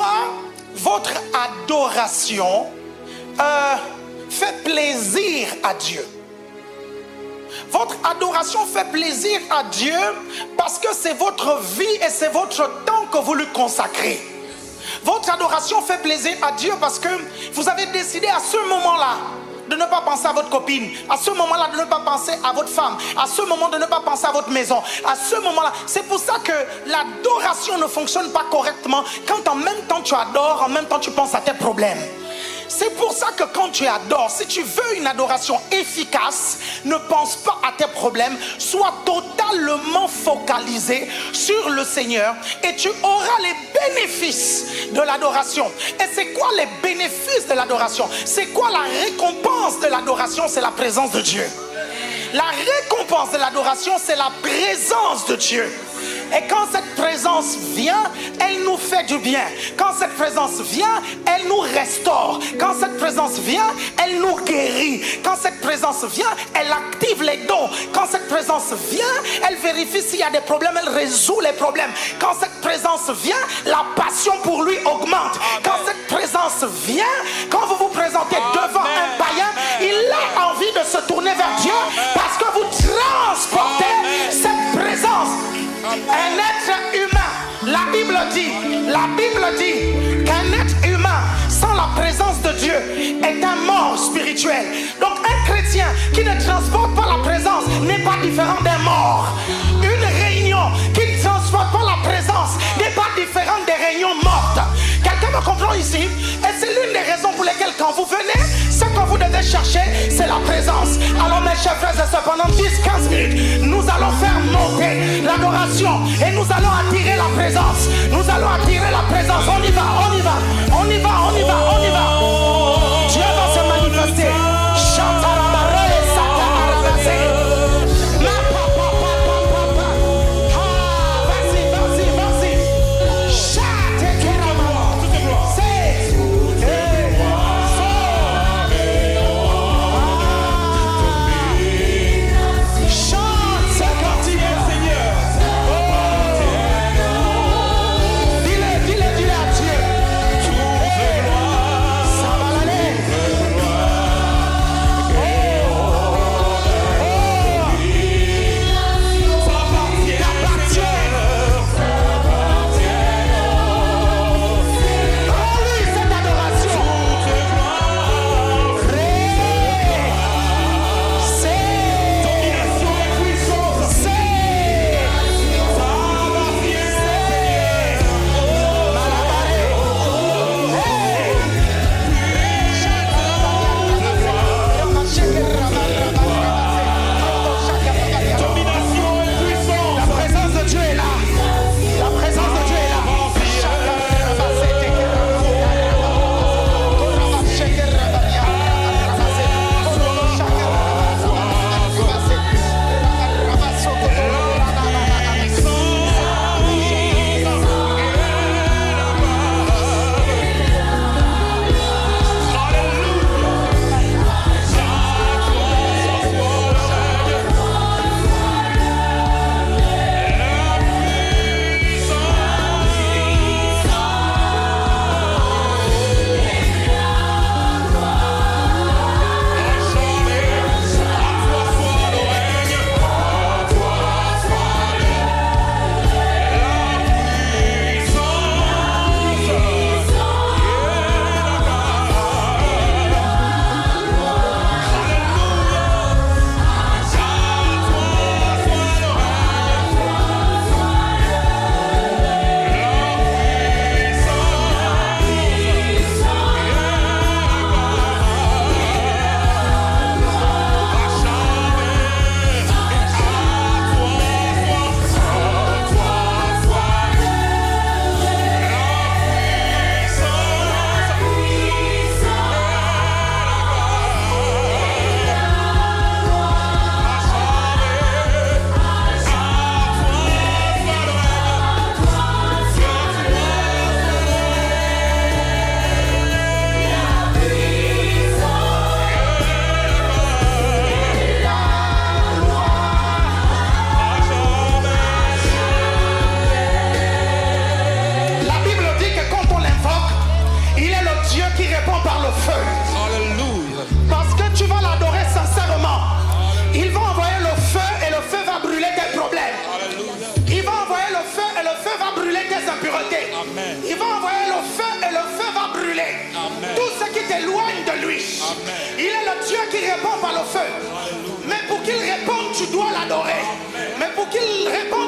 fois votre adoration fait plaisir à Dieu. Votre adoration fait plaisir à Dieu parce que c'est votre vie et c'est votre temps que vous lui consacrez. Votre adoration fait plaisir à Dieu parce que vous avez décidé à ce moment-là de ne pas penser à votre copine, à ce moment-là de ne pas penser à votre femme, à ce moment de ne pas penser à votre maison, à ce moment-là. C'est pour ça que l'adoration ne fonctionne pas correctement quand en même temps tu adores, en même temps tu penses à tes problèmes. C'est pour ça que quand tu adores, si tu veux une adoration efficace, ne pense pas à tes problèmes, sois totalement focalisé sur le Seigneur et tu auras les bénéfices de l'adoration. Et c'est quoi les bénéfices de l'adoration? C'est quoi la récompense de l'adoration? C'est la présence de Dieu. La récompense de l'adoration, c'est la présence de Dieu. Et quand cette présence vient, elle nous fait du bien. Quand cette présence vient, elle nous restaure. Quand cette présence vient, elle nous guérit. Quand cette présence vient, elle active les dons. Quand cette présence vient, elle vérifie s'il y a des problèmes, elle résout les problèmes. Quand cette présence vient, la passion pour lui augmente. Quand cette présence vient, quand vous vous présentez devant un païen, il a envie de se tourner vers Dieu parce que vous transportez cette présence. Un être humain, la Bible dit qu'un être humain sans la présence de Dieu est un mort spirituel. Donc un chrétien qui ne transporte pas la présence n'est pas différent d'un mort. Une réunion qui ne transporte pas la présence n'est pas différente des réunions mortes. Quelqu'un me comprend ici? Et c'est l'une des raisons pour lesquelles quand vous venez, ce que vous devez chercher, c'est la présence. Alors mes chers frères et sœurs, pendant 10-15 minutes, nous allons faire monter l'adoration et nous allons attirer la présence. Nous allons attirer la présence. On y va, on y va, on y va, on y va, on y va. Dieu va se manifester. Dis-le, répond par le feu. Mais pour qu'il réponde, tu dois l'adorer. Mais pour qu'il réponde